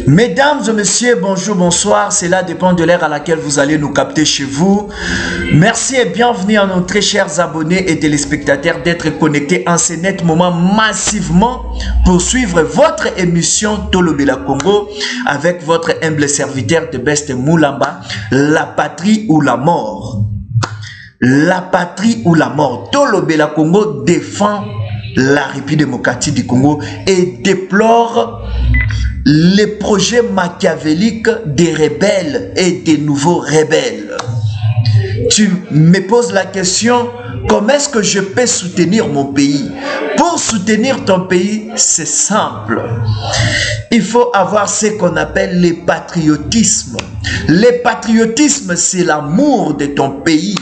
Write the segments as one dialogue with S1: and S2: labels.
S1: Mesdames et messieurs, bonjour, bonsoir. Cela dépend de l'heure à laquelle vous allez nous capter chez vous. Merci et bienvenue à nos très chers abonnés et téléspectateurs d'être connectés en ce net moment massivement pour suivre votre émission Tolobela Congo avec votre humble serviteur de Best Moulamba, la patrie ou la mort. La patrie ou la mort. Tolobela Congo défend la République démocratique du Congo et déplore les projets machiavéliques des rebelles et des nouveaux rebelles. Tu me poses la question, comment est-ce que je peux soutenir mon pays? Pour soutenir ton pays, c'est simple. Il faut avoir ce qu'on appelle le patriotisme. Le patriotisme, c'est l'amour de ton pays,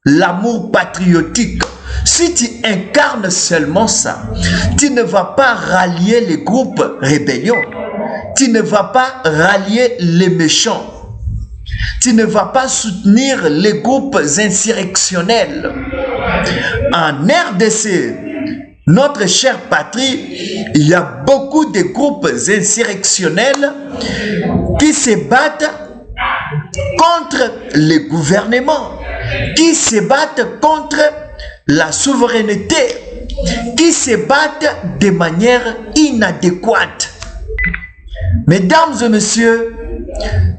S1: l'amour patriotique. Si tu incarnes seulement ça, tu ne vas pas rallier les groupes rébellions. Tu ne vas pas rallier les méchants. Tu ne vas pas soutenir les groupes insurrectionnels. En RDC, notre chère patrie, il y a beaucoup de groupes insurrectionnels qui se battent contre les gouvernements, qui se battent contre la souveraineté, qui se battent de manière inadéquate. Mesdames et messieurs,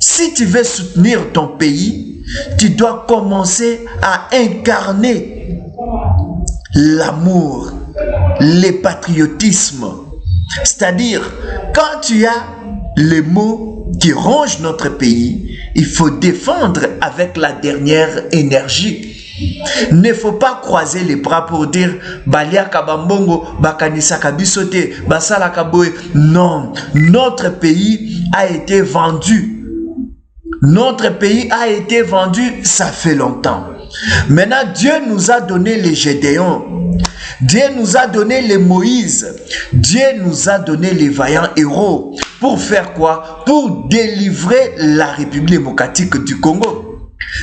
S1: si tu veux soutenir ton pays, tu dois commencer à incarner l'amour, le patriotisme. C'est-à-dire, quand tu as les mots qui rongent notre pays, il faut défendre avec la dernière énergie. Il ne faut pas croiser les bras pour dire Balia Kabambongo, Bakanisa Kabisote, Basala Kaboe. Non, notre pays a été vendu. Notre pays a été vendu, ça fait longtemps. Maintenant, Dieu nous a donné les Gédéons. Dieu nous a donné les Moïse. Dieu nous a donné les vaillants héros. Pour faire quoi? Pour délivrer la République démocratique du Congo.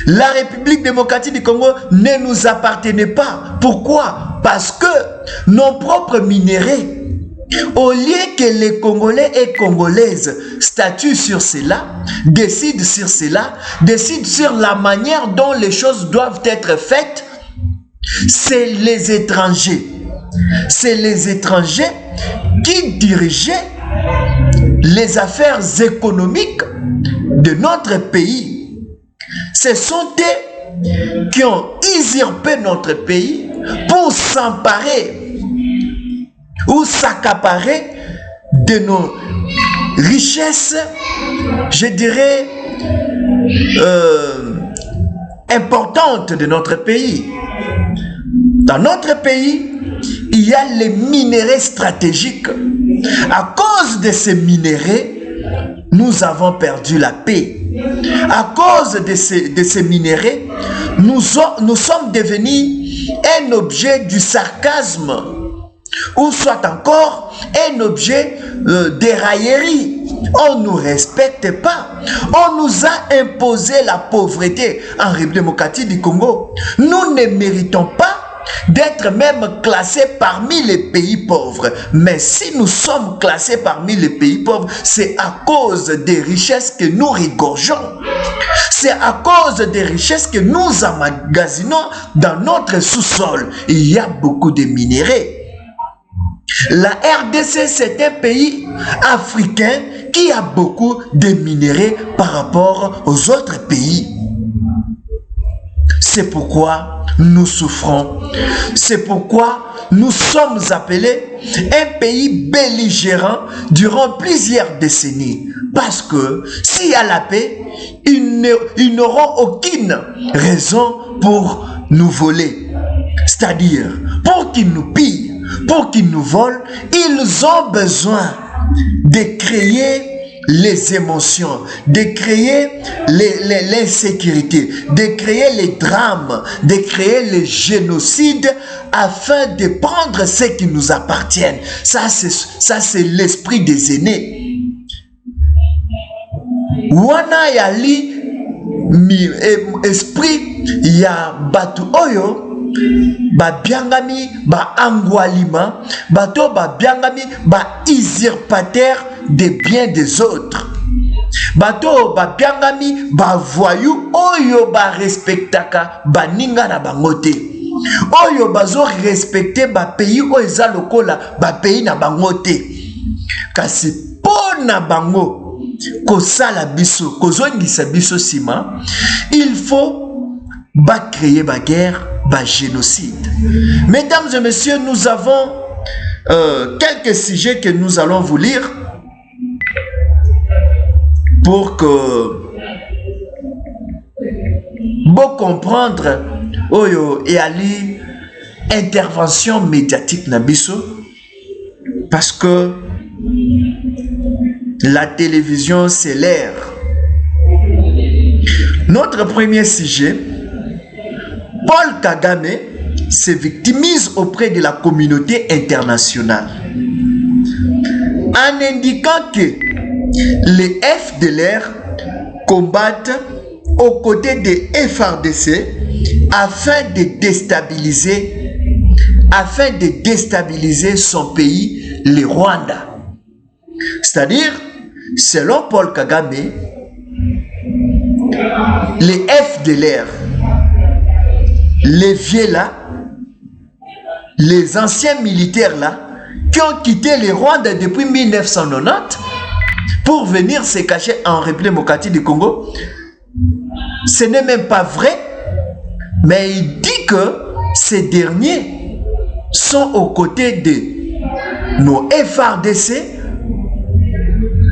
S1: La République démocratique du Congo ne nous appartenait pas. Pourquoi? Parce que nos propres minéraux, au lieu que les Congolais et Congolaises statuent sur cela, décident sur cela, décident sur la manière dont les choses doivent être faites, c'est les étrangers. C'est les étrangers qui dirigeaient les affaires économiques de notre pays. Ce sont eux qui ont usurpé notre pays pour s'emparer ou s'accaparer de nos richesses, je dirais, importantes de notre pays. Dans notre pays, il y a les minéraux stratégiques. À cause de ces minéraux, nous avons perdu la paix. À cause de ces minéraux, nous sommes devenus un objet du sarcasme ou soit encore un objet de raillerie. On ne nous respecte pas. On nous a imposé la pauvreté en République démocratique du Congo. Nous ne méritons pas d'être même classés parmi les pays pauvres. Mais si nous sommes classés parmi les pays pauvres, c'est à cause des richesses que nous rigorgeons. C'est à cause des richesses que nous emmagasinons dans notre sous-sol. Il y a beaucoup de minéraux. La RDC, c'est un pays africain qui a beaucoup de minéraux par rapport aux autres pays. C'est pourquoi nous souffrons. C'est pourquoi nous sommes appelés un pays belligérant durant plusieurs décennies. Parce que s'il y a la paix, ils n'auront aucune raison pour nous voler. C'est-à-dire, pour qu'ils nous pillent, pour qu'ils nous volent, ils ont besoin de créer les émotions, de créer l'insécurité, de créer les drames, de créer les génocides afin de prendre ce qui nous appartiennent. Ça, c'est l'esprit des aînés. Wana yali esprit ya batu oyo ba biangami ba angwalima bato ba biangami ba usurpateur des biens des autres. Bato ba piangami ba voyou oyo ba respectaka ba ninga na bangote. Oyo bazo respecter ba pays o eza lokola ba pays na bangote. Kasi pona bango kosala biso, kozongisa biso sima, il faut ba créer ba guerre, ba génocide. Mesdames et messieurs, nous avons quelques sujets que nous allons vous lire pour que vous comprendre oyo et ali intervention médiatique na biso, parce que la télévision c'est l'air. Notre premier sujet, Paul Kagame se victimise auprès de la communauté internationale en indiquant que les FDLR combattent aux côtés des FARDC afin de déstabiliser son pays, le Rwanda. C'est-à-dire, selon Paul Kagame, les FDLR, les vieux là, les anciens militaires là, qui ont quitté le Rwanda depuis 1990 pour venir se cacher en République démocratique du Congo, ce n'est même pas vrai, mais il dit que ces derniers sont aux côtés de nos FARDC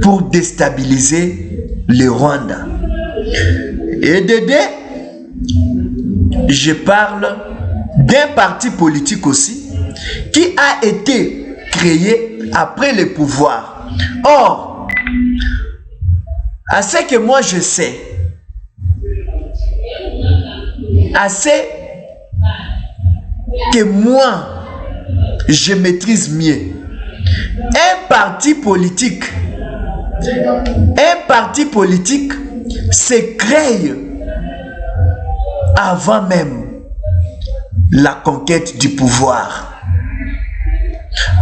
S1: pour déstabiliser le Rwanda. Et je parle d'un parti politique aussi qui a été créé après le pouvoir. Or, à ce que moi je sais, assez que moi je maîtrise mieux, un parti politique se crée avant même la conquête du pouvoir.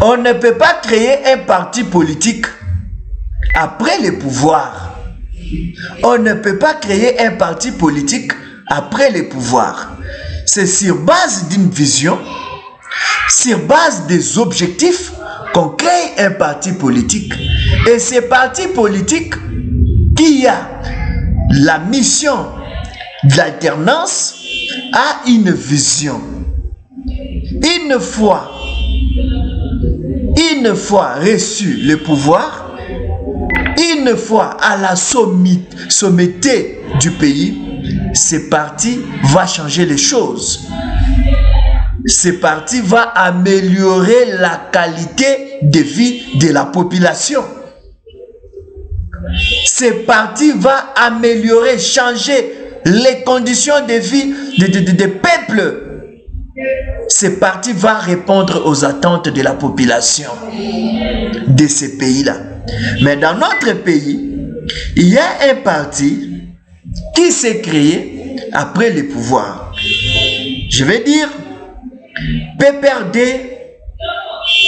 S1: On ne peut pas créer un parti politique après le pouvoir. On ne peut pas créer un parti politique après le pouvoir. C'est sur base d'une vision, sur base des objectifs qu'on crée un parti politique. Et ce parti politique qui a la mission d'alternance a une vision. Une fois reçu le pouvoir, une fois à la sommité du pays, ce parti va changer les choses. Ce parti va améliorer la qualité de vie de la population. Ce parti va améliorer, changer les conditions de vie des peuples. Ce parti va répondre aux attentes de la population de ces pays-là. Mais dans notre pays, il y a un parti qui s'est créé après le pouvoir. Je vais dire PPRD,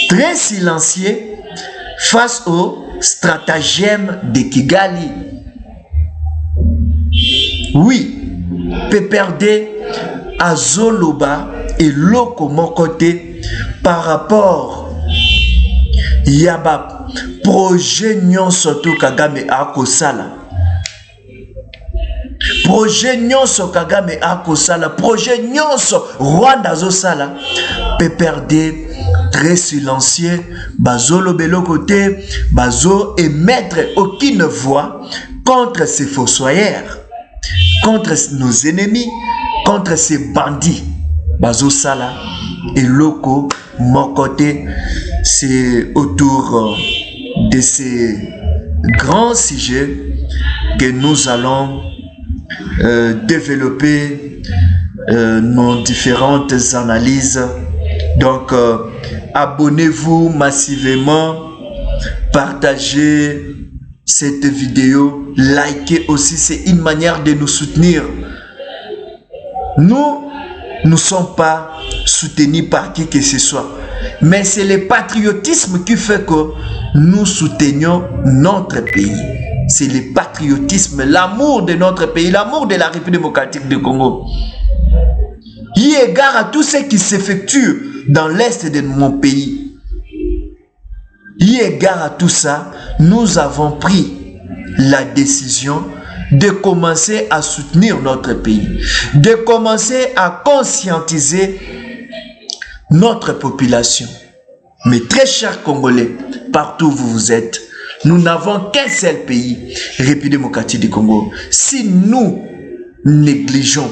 S1: très silencieux face au stratagème de Kigali. Oui, PPRD à Zoloba et Lokomokote par rapport Yaba projet nyonso to Kagame akosala. Projet nyonso Kagame akosala, projet nyonso Rwanda zosala. PPRD très silencieux, bazolo belokote, bazo émettre aucune voix contre ces fossoyeurs, contre nos ennemis, contre ces bandits. Bazo sala et loko mon côté, c'est autour de ces grands sujets que nous allons développer nos différentes analyses. Donc abonnez-vous massivement, partagez cette vidéo, likez aussi, c'est une manière de nous soutenir. Nous ne sommes pas soutenu par qui que ce soit. Mais c'est le patriotisme qui fait que nous soutenions notre pays. C'est le patriotisme, l'amour de notre pays, l'amour de la République démocratique du Congo. Y égard à tout ce qui s'effectue dans l'est de mon pays. Y égard à tout ça, nous avons pris la décision de commencer à soutenir notre pays, de commencer à conscientiser notre population. Mais très chers Congolais, partout où vous êtes, nous n'avons qu'un seul pays, République démocratique du Congo. Si nous négligeons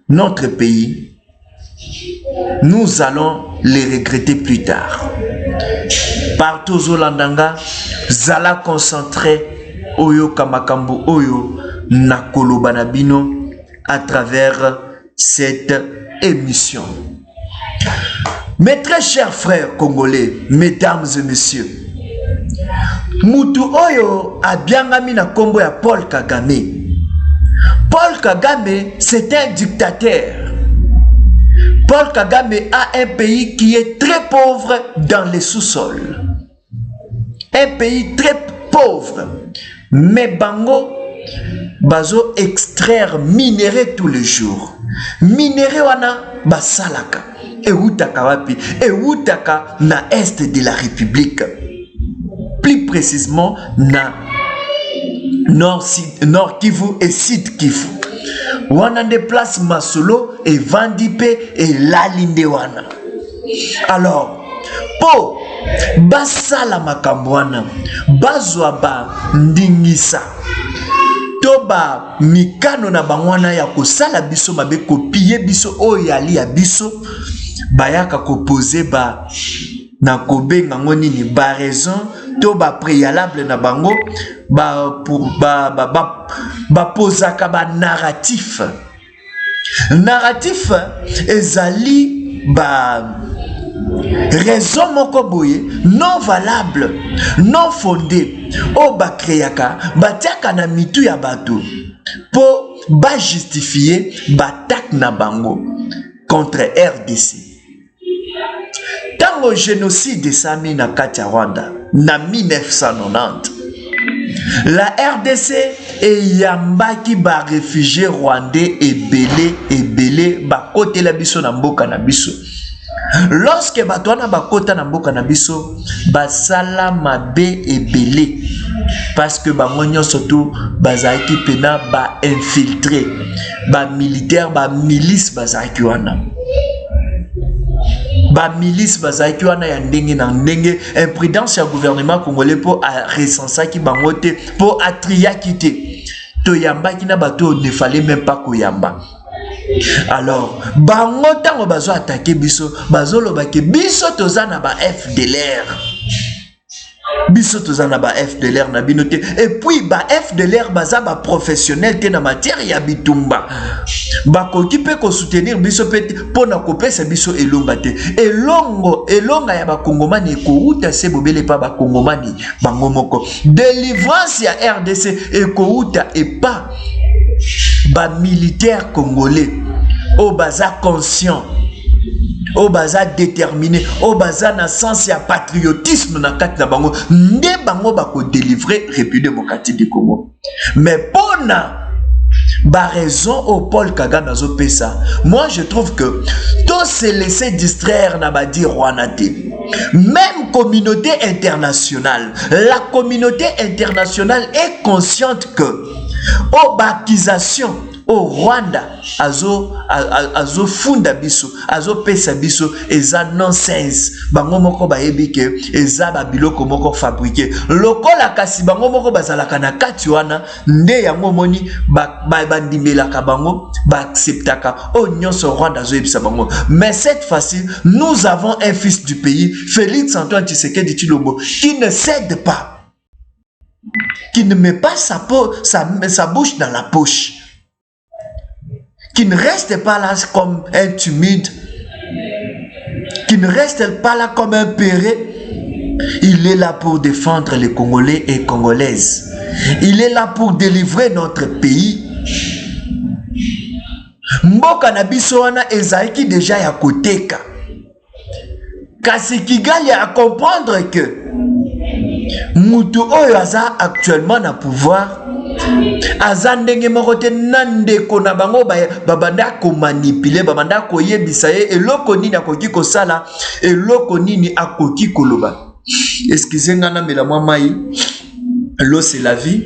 S1: notre pays, nous allons les regretter plus tard. Partout au Landanga, Zala concentré Oyo Kamakambu Oyo Nakolo Banabino à travers cette émission. Mes très chers frères congolais, mesdames et messieurs, Mutu Oyo a bien ami na kombo ya Paul Kagame. Paul Kagame, c'est un dictateur. Paul Kagame a un pays qui est très pauvre dans les sous-sols. Un pays très pauvre. Mais Bango, bazo extraire minerai tous les jours. Minerai wana basalaka. Et Outaka wapi? Et Outaka na est de la République. Plus précisément na Nord Kivu et Sud Kivu. Wana de place Masolo et Vandipe et Lalindewana. Alors, po basala makambwana bazwa ba ndingisa toba mikano na bangwana ya kosala biso mabe kopie biso oyali ya biso bayaka kopose ba na kobenga ngoni ni ba raison to ba préalable na bango ba pour ba posaka ba narratif ezali ba raison moko boye non valable non fondé o ba créaka batiaka na mitu ya bato po ba justifier batak na bango contre RDC. Tango génocide sami na kati ya Rwanda na 1990, la RDC eyambaki ba réfugiés rwandais ebele ba kote la biso na mboka na biso. Lorsque batwana bakota na mboka na biso basala mabe ebele parce que bango nyonso tu bazaki pena ba infiltré ba militaire ba milice bazaki wana. Ba milice bazaki wana ya ndenge na ndenge, imprudence ya gouvernement congolais pour recenser ki bango te pour atria kité to yamba ki na bato ne fallait même pas koyamba. Alors bango tango bazo attaquer biso bazo lobaki biso tozana ba FDLR. Biso tozana ba FDLR na binote et puis ba FDLR baza ba professionnel te na matière ya bitumba. Ba koki pe ko soutenir biso pe pona kopesa biso elonga te. Elonga ya ba kongomani ko uta se bobele pa ba kongomani bango moko. Délivrance ya RDC e ko uta et pas ba militaire congolais au baza conscient, au baza déterminé, au baza na sens ya patriotisme na kati na bango nde bango bako délivrer République démocratique du Congo. Mais pona ba raison au Paul Kagame azo pesa, moi je trouve que tout se laisser distraire na ba dire Rwandais. Même communauté internationale, la communauté internationale est consciente que au bakisation au Rwanda azo funda biso azo pesa biso eza nonsense bango moko bayebi ke eza ba biloko moko fabriqué lokola kasi bango moko bazalaka na kati wana nde yango moni bandimelaka bango ba acceptaka o nyonso Rwanda azo yebisa bango. Mais cette fois-ci nous avons un fils du pays, Félix Antoine Tshisekedi Tshilombo, qui ne cède pas, qui ne met pas sa bouche dans la poche, qui ne reste pas là comme un timide, qui ne reste pas là comme un péré. Il est là pour défendre les Congolais et Congolaises. Il est là pour délivrer notre pays. Mboka na biso wana ezalaki déjà ya koteka. Kasi Kigali a comprendre que mutu oyo aza actuellement na pouvoir aza ndenge moko te na ndeko na bango babanda komanipuler, babanda koyebisa ye eloko nini akoki kosala, eloko nini akoki koloba. Excusez-moi na mela mwa mai. L'eau c'est la vie.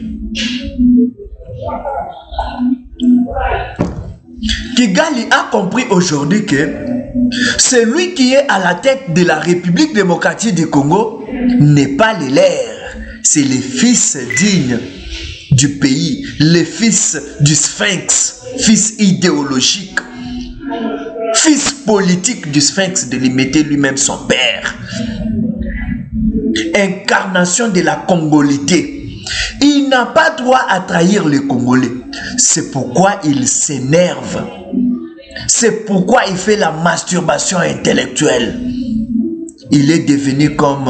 S1: Kigali a compris aujourd'hui que celui qui est à la tête de la République démocratique du Congo n'est pas les leurs, c'est les fils dignes du pays, les fils du Sphinx, fils idéologique, fils politique du Sphinx de limiter lui-même son père. Incarnation de la congolité. Il n'a pas droit à trahir les Congolais. C'est pourquoi il s'énerve. C'est pourquoi il fait la masturbation intellectuelle. Il est devenu comme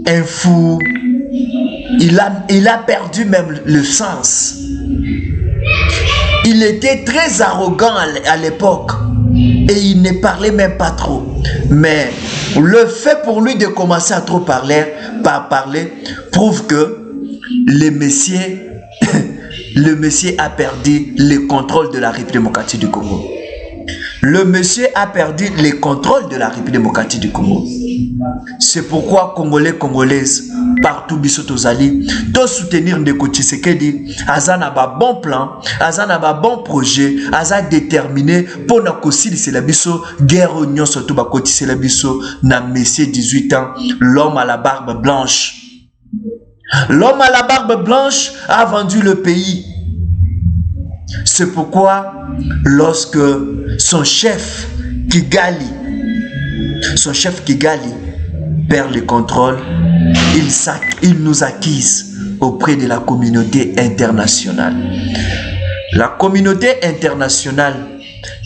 S1: un fou. Il a perdu même le sens. Il était très arrogant à l'époque et il ne parlait même pas trop. Mais le fait pour lui de commencer à trop parler prouve que le monsieur a perdu le contrôle de la République démocratique du Congo. Le monsieur a perdu le contrôle de la République démocratique du Congo. C'est pourquoi Congolais, Congolaises, partout Bissotozali, doivent soutenir Ndeko Tshisekedi, Azana ba bon plan, Azana ba bon projet, Azana déterminé pour na kosili c'est la biso, guerre union surtout ba koti c'est la biso, na messier 18 ans, l'homme à la barbe blanche. L'homme à la barbe blanche a vendu le pays. C'est pourquoi lorsque son chef Kigali perd le contrôle, il nous acquise auprès de la communauté internationale. La communauté internationale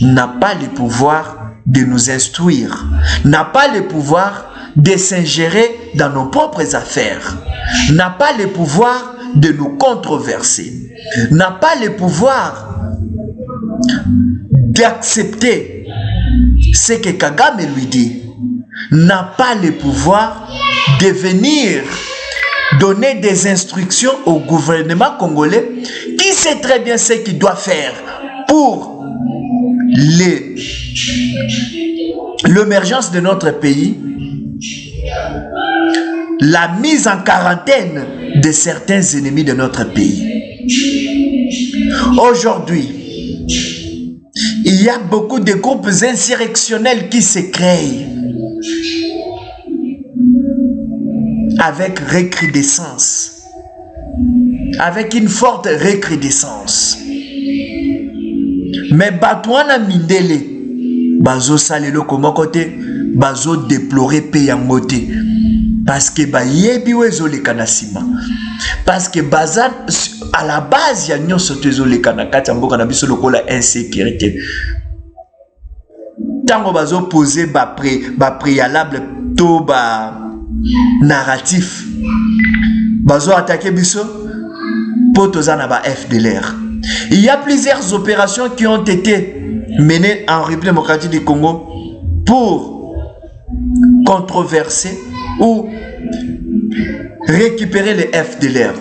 S1: n'a pas le pouvoir de nous instruire, n'a pas le pouvoir de s'ingérer dans nos propres affaires, n'a pas le pouvoir de nous controverser, n'a pas le pouvoir d'accepter ce que Kagame lui dit, n'a pas le pouvoir de venir donner des instructions au gouvernement congolais qui sait très bien ce qu'il doit faire pour l'émergence de notre pays, la mise en quarantaine de certains ennemis de notre pays. Aujourd'hui, il y a beaucoup de groupes insurrectionnels qui se créent avec recrudescence, avec une forte recrudescence. Mais Batouana Mindele, Bazo Salelo Komokote, Bazo déplorer Peyangote. Parce que Bayebi Wezo le Kanasima. Parce que Bazan, à la base, il y a une sotezo le Kanakati, Ambo Kanabiso Lokola insécurité. Tango Bazo posé ba préalable, to ba narratif. Bazo attaqué Biso, Potozana ba FDLR. Il y a plusieurs opérations qui ont été menées en République démocratique du Congo pour controverser ou récupérer les FDLR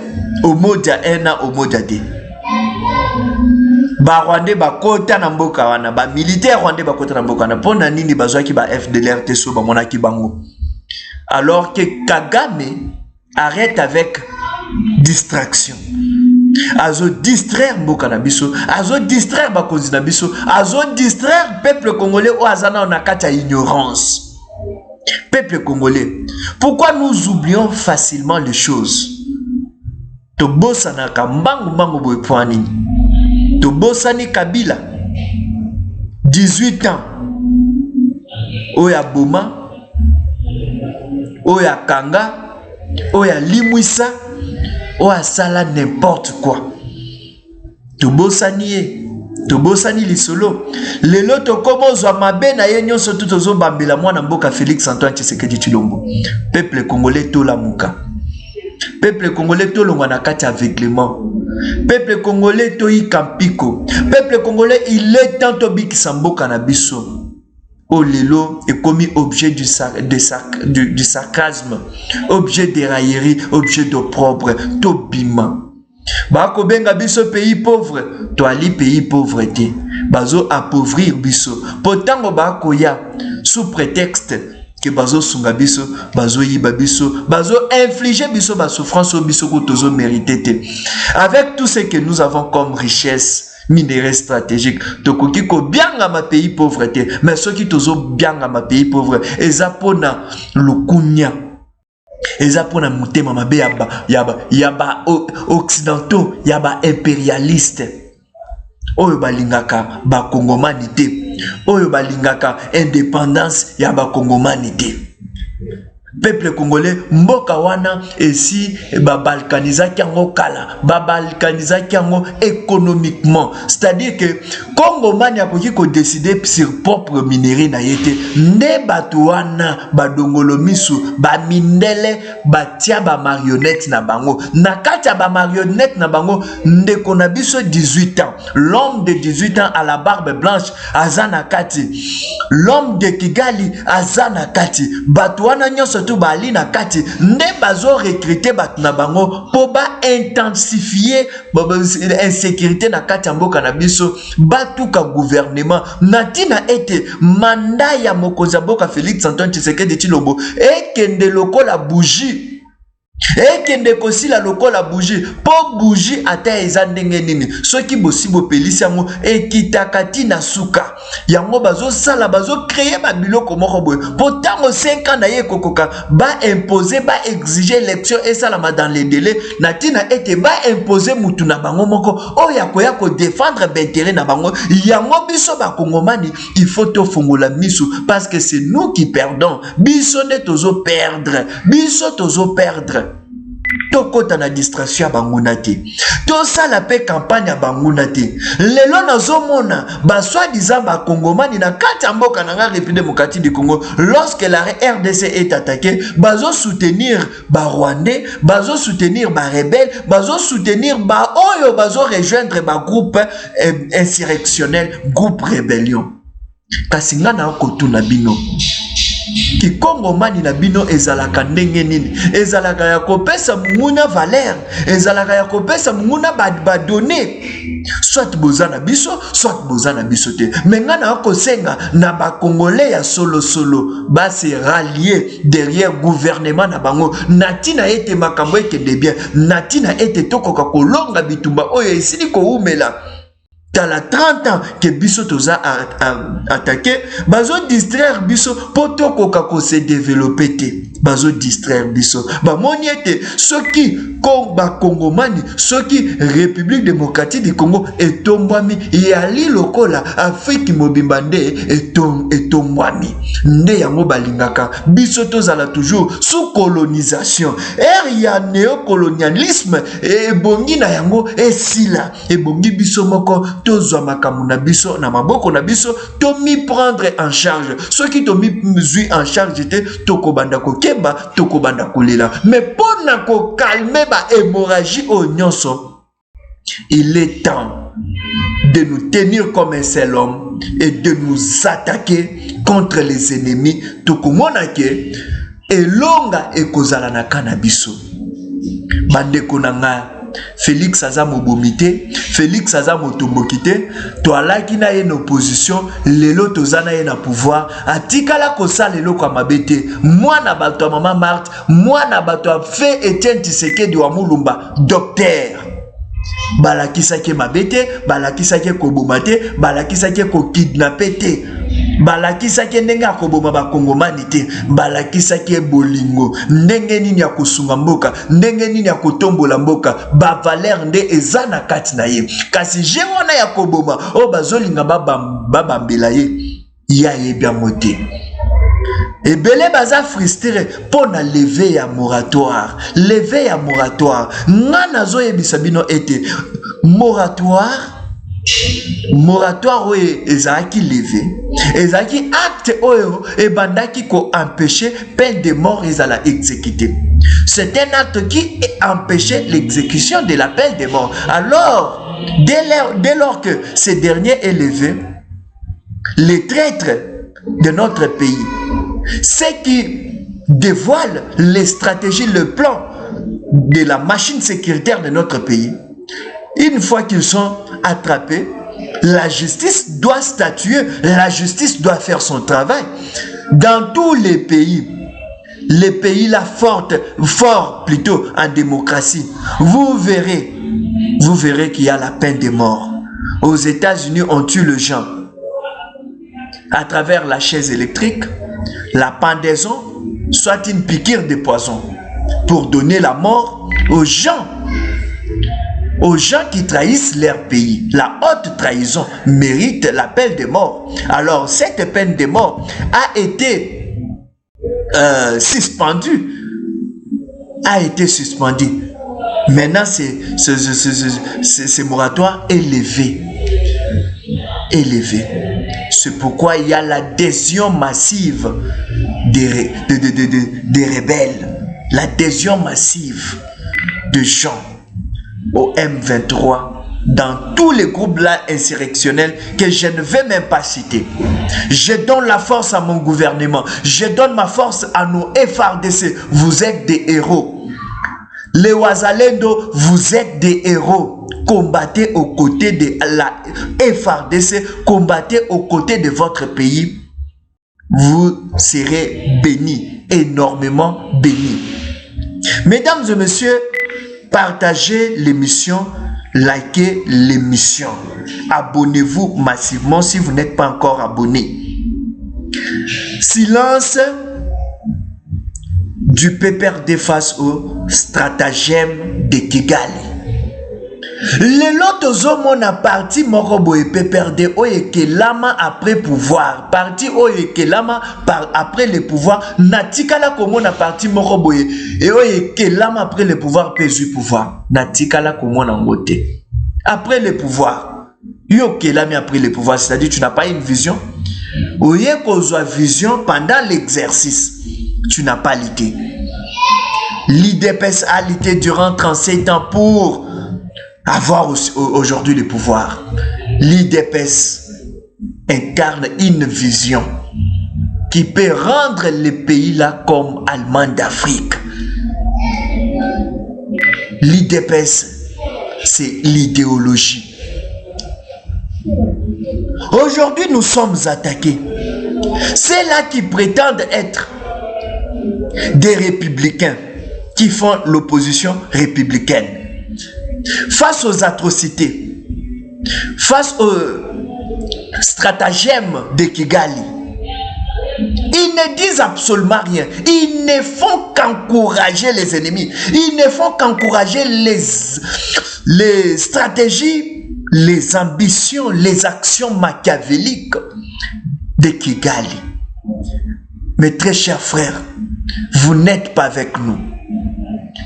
S1: au mode A au mode D. Ba Rwandais ba kota na mboka wana, ba militaire Rwandais ba kota na mboka wana, pona nini bazwa ki ba FDLR te so ba monaki bango. Alors que Kagame arrête avec distraction. Azo distraire mboka na biso, azo distraire ba konzi na biso, azo distraire peuple congolais o azana na kati ya ignorance. Peuple congolais, pourquoi nous oublions facilement les choses? Tobosana kambangu mango boy poani. Tobosani Kabila 18 ans. Oya Boma, Oya Kanga, Oya Limwisa, Oya Sala n'importe quoi. Tobosani Tobosani lisolo. Lelo tokomo zwa mabe na ye nyonso tutozo bambela mwana mboka Félix Antoine Tshisekedi Tshilombo. Peuple congolais to la muka. Peuple congolais tolongwa na kati aveuglement. Peuple congolais toyi kampiko. Peuple congolais il est temps to bikisa mboka na biso. Oh lelo est commis objet du sarcasme, objet de raillerie, objet d'opprobre, tobima. Bako benga biso pays pauvre, to ali pays pauvreté. Bazo appauvrir biso. Pourtant bako ya sous prétexte que bazo sunga biso, bazo yiba biso, bazo infliger biso ba souffrance au biso ko tozo mérité. Avec tout ce que nous avons comme richesse minéraux stratégiques, tokoki ko bianga ma pays pauvreté, mais ceux qui tozo bianga ma pays pauvre, ezapona lukunya. Ezapona mutema mabe yaba occidentaux, yaba impérialiste. Oyo balingaka ba kongomanité, oyo balingaka indépendance yaba kongomanité. Peuple congolais mboka wana esi ba balkaniza kiango kala, ba balkaniza kiango économiquement, c'est-à-dire que Congo mania koki ko décider sur propre minerai na yete nde batu wana ba dongolo misu ba mindele batia ba marionnette na bango na kati ba marionnette na bango nde kona biso 18 ans, l'homme de 18 ans à la barbe blanche azana kati, l'homme de Kigali azana kati, batu wana nyonso to bali na kati nde bazo recruter batu na bango po ba intensifier insécurité na kati ya mboka na biso batuka gouvernement natina ete manda ya mokonzi ya mboka Félix Antoine Tshisekedi Tshilombo ekende lokola bougie, ekende kosila lokola bougie po bougie ata eza ndenge nini soki bosibo pelisi yango ekitaka tina suka yango bazo sala bazo créer ba biloko moko boye po tango 5 ans na ye kokoka ba imposer ba exiger élection esalama dans les délais na tina ete ba imposer mutu na bango moko oya koya ko défendre l'intérêt na bango yango biso ba kongomani il faut to fongola misu parce que c'est nous qui perdons, biso ne tozo perdre, biso tozo perdre. Tokota na distraction ya banguna te. Tosala pe campagne ya banguna te. Lelo nazomona ba soi-disant ba kongomani na kati ya mboka na République démocratique du Congo lorsque la RDC est attaquée, bazo soutenir ba Rwandais, bazo soutenir ba rebelles, bazo soutenir ba oyo bazo rejoindre ba groupe insurrectionnel, groupe rébellion. Kasi nga na kotuna bino ki Congo mani na bino ezalaka ndenge nini, ezalaka ya kopesa munguna valeur, ezalaka ya kopesa munguna ba donner soit bozana biso soit bozana biso te, menga na kosenga na ba congolais ya solo ba se rallier derrière gouvernement na bango natina ete makambo ekende bien, natina ete tokoka kolonga bitumba oyo esili ko umela. Dans la 30 ans que biso toza attaqué, bazo distraire biso poto koka ko se développer te, bazo distraire biso. Ba moniete soki ko ba Congomani, soki République démocratique du Congo etombwami yali lokola Afrique mobimbande etombwami. Nde yango balingaka biso tozala toujours sous colonisation. Ya néocolonialisme e bongi na yango esila e bongi biso moko tozwa makamu na biso na maboko na biso to mi prendre en charge. Ceux qui to mi zui en charge te tokobanda kokeba tokobanda kolela. Mais pour na ko calmer ba hémorragie o nyonso, il est temps de nous tenir comme un seul homme et de nous attaquer contre les ennemis. Tokomonake elonga ekozala na kanabiso. Bandeko nanga Félix aza mobomité, Félix aza motombokité, toalaki na ye na opposition, lelo tozana ye na pouvoir, atikala kosa lelo kwa mabete, mwana bato ya mama Marthe, mwana bato ya Fe Etienne Tshisekedi wa Mulumba, docteur. Balakisaki mabete, balakisaki kobomate, balakisaki ko kidnapete. Balakisaki ndenge ya koboma bakongomani te, balakisaki bolingo, ndenge nini ya kosunga mboka, ndenge nini ya kotombola mboka, ba valeur nde eza na kati na ye. Kasi je wana ya koboma, o bazolinga babambela ye, ya yebya mote. Ebele baza frustré pour na lever ya moratoire, lever ya moratoire. Nga nazo yebisa bino ete moratoire moratoire oyo ezalaki levé, ezalaki acte oyo ebandaki ko empêcher peine de mort ezala exécuté. C'est un acte qui empêchait l'exécution de la peine de mort. Alors, dès lors que ce dernier est levé, les traîtres de notre pays, ceux qui dévoilent les stratégies, le plan de la machine sécuritaire de notre pays, une fois qu'ils sont attrapés, la justice doit statuer, la justice doit faire son travail. Dans tous les pays là fort plutôt en démocratie, vous verrez qu'il y a la peine de mort. Aux États-Unis, on tue les gens à travers la chaise électrique, la pendaison, soit une piqûre de poison pour donner la mort aux gens qui trahissent leur pays. La haute trahison mérite la peine de mort. Alors, cette peine de mort a été suspendue. Maintenant, ce moratoire est levé. C'est pourquoi il y a l'adhésion massive des rebelles. L'adhésion massive de gens au M23 dans tous les groupes là insurrectionnels que je ne vais même pas citer. Je donne la force à mon gouvernement. Je donne ma force à nos FARDC. Vous êtes des héros. Les Wazalendo, vous êtes des héros. Combattez aux côtés de la FARDC. Combattez aux côtés de votre pays. Vous serez bénis. Énormément bénis. Mesdames et messieurs, partagez l'émission, likez l'émission. Abonnez-vous massivement si vous n'êtes pas encore abonné. Silence du PPRD face au stratagème de Kigali. Les lotos mona parti morobo et PPRD oye lama après pouvoir. Parti oye lama après le pouvoir. Natikala komona parti morobo et oye lama après le pouvoir pesu pouvoir. Natikala komona ngote. Après le pouvoir. Yo kelami après le pouvoir. C'est-à-dire tu n'as pas une vision. Oye kozwa vision pendant l'exercice. Tu n'as pas l'idée. L'IDPS a l'idée durant 37 ans pour avoir aujourd'hui le pouvoir. L'IDPS incarne une vision qui peut rendre les pays là comme Allemagne d'Afrique. L'IDPS, c'est l'idéologie. Aujourd'hui, nous sommes attaqués. C'est là qui prétendent être des républicains qui font l'opposition républicaine. Face aux atrocités, face aux stratagèmes de Kigali, ils ne disent absolument rien. Ils ne font qu'encourager les ennemis. Ils ne font qu'encourager les stratégies, les ambitions, les actions machiavéliques de Kigali. Mes très chers frères, vous n'êtes pas avec nous.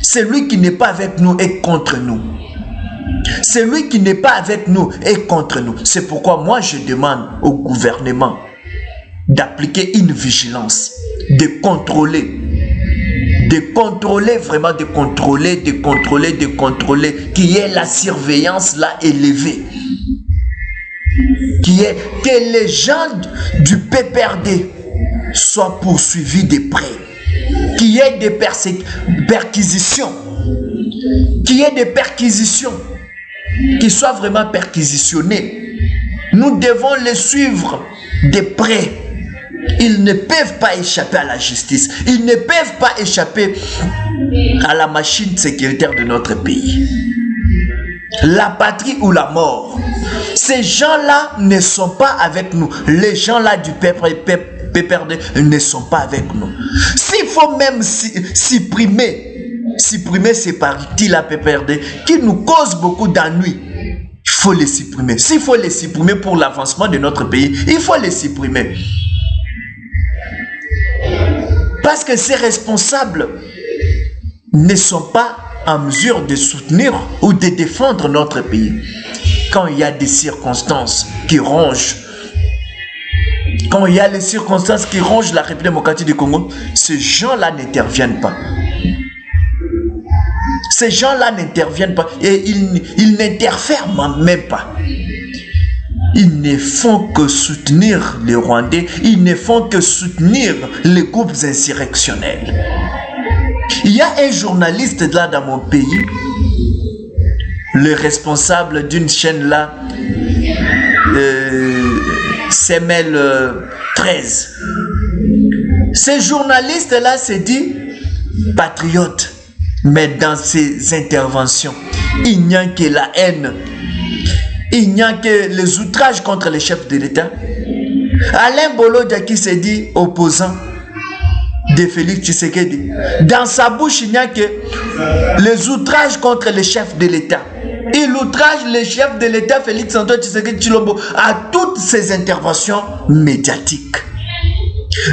S1: Celui qui n'est pas avec nous est contre nous. Celui qui n'est pas avec nous est contre nous. C'est pourquoi moi je demande au gouvernement d'appliquer une vigilance, de contrôler, vraiment de contrôler, qu'il y ait la surveillance là élevée, que les gens du PPRD soient poursuivis de près, qu'il y ait des perquisitions, qui soient vraiment perquisitionnés. Nous devons les suivre de près. Ils ne peuvent pas échapper à la justice. Ils ne peuvent pas échapper à la machine sécuritaire de notre pays. La patrie ou la mort. Ces gens-là ne sont pas avec nous. Les gens-là du PPRD ne sont pas avec nous. S'il faut même supprimer ces partis-là PPRD qui nous causent beaucoup d'ennuis, il faut les supprimer. S'il faut les supprimer pour l'avancement de notre pays, il faut les supprimer. Parce que ces responsables ne sont pas en mesure de soutenir ou de défendre notre pays. quand il y a des circonstances qui rongent, quand il y a les circonstances qui rongent la République démocratique du Congo, ces gens-là n'interviennent pas. Ces gens-là n'interviennent pas et ils n'interfèrent même pas. Ils ne font que soutenir les Rwandais, ils ne font que soutenir les groupes insurrectionnels. Il y a un journaliste là dans mon pays, le responsable d'une chaîne là, CML 13. Ce journaliste là s'est dit patriote, mais dans ses interventions, il n'y a que la haine. Il n'y a que les outrages contre les chefs de l'État. Alain Bolodia qui s'est dit opposant de Félix Tshisekedi. Dans sa bouche, il n'y a que les outrages contre les chefs de l'État. Il outrage les chefs de l'État, Félix Antoine Tshisekedi Tshilombo, à toutes ses interventions médiatiques.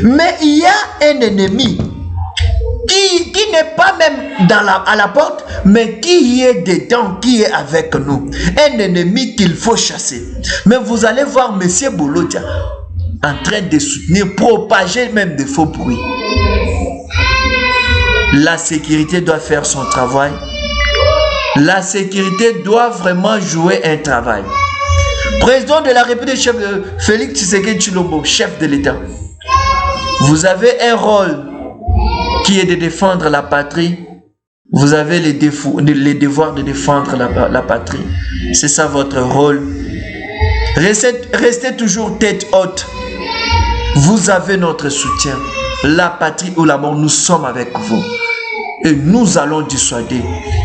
S1: Mais il y a un ennemi qui n'est pas même à la porte, mais qui est dedans, qui est avec nous. Un ennemi qu'il faut chasser. Mais vous allez voir M. Bolodia en train de soutenir, propager même des faux bruits. La sécurité doit faire son travail. La sécurité doit vraiment jouer un travail. Président de la République, Félix Tshisekedi Tshilombo, chef de l'État. Vous avez un rôle qui est de défendre la patrie. Vous avez les devoirs de défendre la patrie. C'est ça votre rôle. Restez toujours tête haute. Vous avez notre soutien. La patrie ou la mort, nous sommes avec vous. Et nous allons dissuader,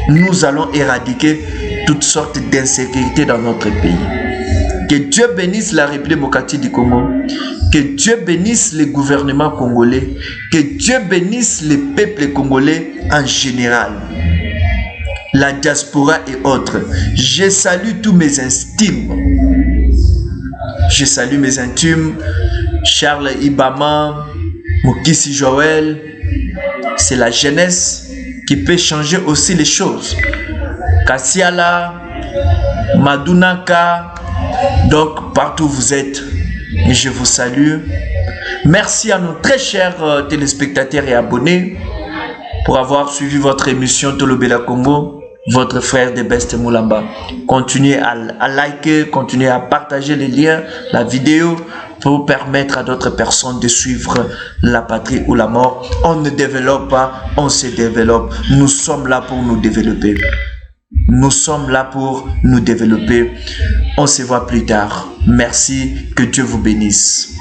S1: nous allons éradiquer toutes sortes d'insécurité dans notre pays. Que Dieu bénisse la République démocratique du Congo. Que Dieu bénisse les gouvernements congolais. Que Dieu bénisse les peuples congolais en général. La diaspora et autres. Je salue tous mes intimes. Je salue mes intimes. Charles Ibama, Mokisi Joël. C'est la jeunesse qui peut changer aussi les choses. Kassiala, Madunaka. Donc, partout où vous êtes, je vous salue. Merci à nos très chers téléspectateurs et abonnés pour avoir suivi votre émission Tolobela Congo, votre frère de Best Moulamba. Continuez à liker, continuez à partager les liens, la vidéo, pour permettre à d'autres personnes de suivre la patrie ou la mort. On ne développe pas, on se développe. Nous sommes là pour nous développer. Nous sommes là pour nous développer. On se voit plus tard. Merci, que Dieu vous bénisse.